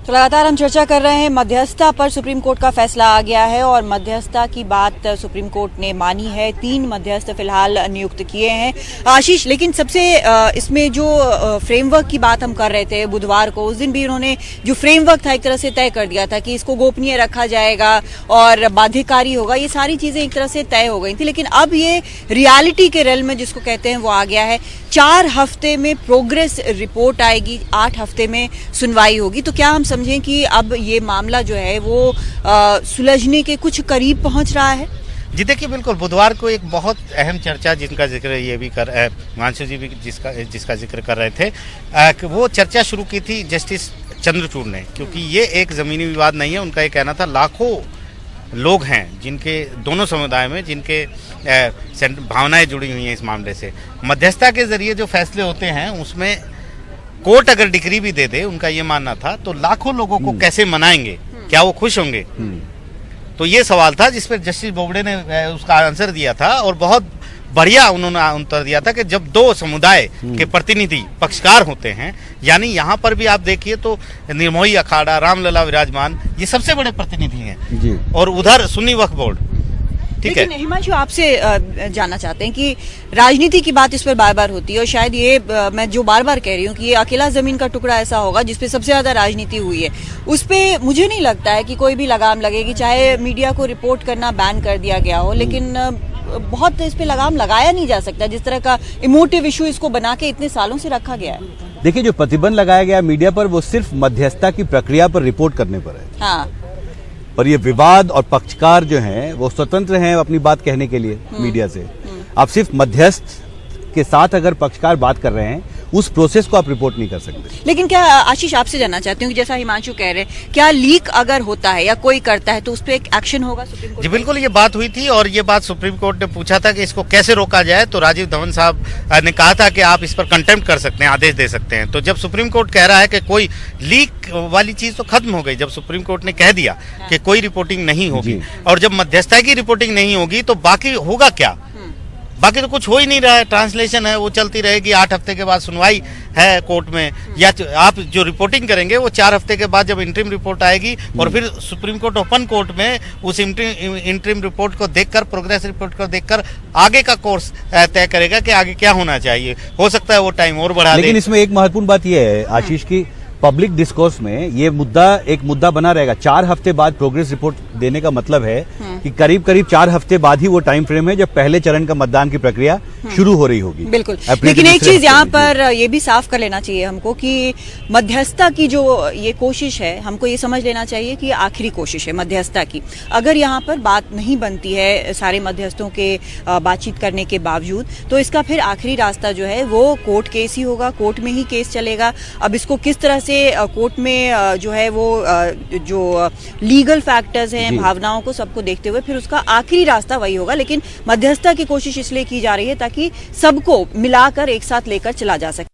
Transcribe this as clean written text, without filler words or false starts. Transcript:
तो लगातार हम चर्चा कर रहे हैं मध्यस्थता पर। सुप्रीम कोर्ट का फैसला आ गया है और मध्यस्थता की बात सुप्रीम कोर्ट ने मानी है। 3 मध्यस्थ फिलहाल नियुक्त किए हैं आशीष। लेकिन सबसे इसमें जो फ्रेमवर्क की बात हम कर रहे थे बुधवार को, उस दिन भी उन्होंने जो फ्रेमवर्क था एक तरह से तय कर दिया था कि इसको गोपनीय रखा जाएगा और बाध्यकारी होगा। ये सारी चीजें एक तरह से तय हो गई थी, लेकिन अब ये रियलिटी के रेल में जिसको कहते हैं वो आ गया है। 4 हफ्ते में प्रोग्रेस रिपोर्ट आएगी, 8 हफ्ते में सुनवाई होगी। तो क्या हम समझें कि अब ये मामला जो है वो सुलझने के कुछ करीब पहुंच रहा है? जी देखिए, बिल्कुल बुधवार को एक बहुत अहम चर्चा जिनका जिक्र ये भी हिमांशु जी भी जिसका जिक्र कर रहे थे, वो चर्चा शुरू की थी जस्टिस चंद्रचूड़ ने, क्योंकि ये एक जमीनी विवाद नहीं है। उनका ये कहना था लाखों लोग हैं जिनके दोनों समुदाय में जिनके भावनाएं जुड़ी हुई हैं इस मामले से। मध्यस्थता के जरिए जो फैसले होते हैं उसमें कोर्ट अगर डिक्री भी दे दे, उनका ये मानना था, तो लाखों लोगों को कैसे मनाएंगे, क्या वो खुश होंगे? तो ये सवाल था जिस पर जस्टिस बोबडे ने उसका आंसर दिया था और बहुत बढ़िया उन्होंने उत्तर दिया था कि जब 2 समुदाय के प्रतिनिधि पक्षकार होते हैं, यानी यहाँ पर भी आप देखिए तो निर्मोही अखाड़ा, रामलला विराजमान, ये सबसे बड़े प्रतिनिधि हैं जी। और उधर सुन्नी वक्फ बोर्ड। लेकिन हिमांशु, आपसे जानना चाहते हैं कि राजनीति की बात इस पर बार बार होती है और शायद ये मैं जो बार बार कह रही हूँ कि ये अकेला जमीन का टुकड़ा ऐसा होगा जिसपे सबसे ज्यादा राजनीति हुई है। उस पे मुझे नहीं लगता है कि कोई भी लगाम लगेगी, चाहे मीडिया को रिपोर्ट करना बैन कर दिया गया हो, लेकिन बहुत इस पे लगाम लगाया नहीं जा सकता जिस तरह का इमोटिव इशू इसको बना के इतने सालों से रखा गया है। देखिए, जो प्रतिबंध लगाया गया मीडिया पर वो सिर्फ मध्यस्थता की प्रक्रिया पर रिपोर्ट करने पर है। हाँ। और ये विवाद और पक्षकार जो हैं वो स्वतंत्र हैं अपनी बात कहने के लिए मीडिया से। आप सिर्फ मध्यस्थ के साथ अगर पक्षकार बात कर रहे हैं उस प्रोसेस को आप रिपोर्ट नहीं कर सकते। लेकिन क्या आशीष, आपसे जानना चाहती हूँ कि जैसा हिमांशु कह रहे हैं, क्या लीक अगर होता है या कोई करता है तो उस पर एक एक्शन होगा सुप्रीम कोर्ट? जी बिल्कुल, ये बात हुई थी और ये बात सुप्रीम कोर्ट ने पूछा था कि इसको कैसे रोका जाए, तो राजीव धवन साहब ने कहा था कि आप इस पर कंटेम्प्ट कर सकते हैं, आदेश दे सकते हैं। तो जब सुप्रीम कोर्ट कह रहा है कि कोई लीक वाली चीज तो खत्म हो गई, जब सुप्रीम कोर्ट ने कह दिया कि कोई रिपोर्टिंग नहीं होगी और जब मध्यस्थता की रिपोर्टिंग नहीं होगी तो बाकी होगा क्या? बाकी तो कुछ हो ही नहीं रहा है। ट्रांसलेशन है वो चलती रहेगी, 8 हफ्ते के बाद सुनवाई है कोर्ट में, या आप जो रिपोर्टिंग करेंगे वो 4 हफ्ते के बाद जब इंटरिम रिपोर्ट आएगी और फिर सुप्रीम कोर्ट ओपन कोर्ट में उस इंटरिम रिपोर्ट को देखकर, प्रोग्रेस रिपोर्ट को देखकर आगे का कोर्स तय करेगा कि आगे क्या होना चाहिए। हो सकता है वो टाइम और बढ़ा दे। लेकिन इसमें एक महत्वपूर्ण बात यह है आशीष की, पब्लिक डिस्कोर्स में ये मुद्दा एक मुद्दा बना रहेगा। 4 हफ्ते बाद प्रोग्रेस रिपोर्ट देने का मतलब है कि करीब करीब 4 हफ्ते बाद ही वो टाइम फ्रेम है जब पहले चरण का मतदान की प्रक्रिया शुरू हो रही होगी। बिल्कुल। लेकिन एक चीज यहाँ पर ये भी साफ कर लेना चाहिए हमको कि मध्यस्थता की जो ये कोशिश है, हमको ये समझ लेना चाहिए कि आखिरी कोशिश है मध्यस्थता की। अगर यहाँ पर बात नहीं बनती है सारे मध्यस्थों के बातचीत करने के बावजूद, तो इसका फिर आखिरी रास्ता जो है वो कोर्ट केस ही होगा, कोर्ट में ही केस चलेगा। अब इसको किस तरह से कोर्ट में जो है वो जो लीगल फैक्टर्स हैं, भावनाओं को सबको देखते हुए फिर उसका आखिरी रास्ता वही होगा। लेकिन मध्यस्थता की कोशिश इसलिए की जा रही है ताकि सबको मिलाकर एक साथ लेकर चला जा सके।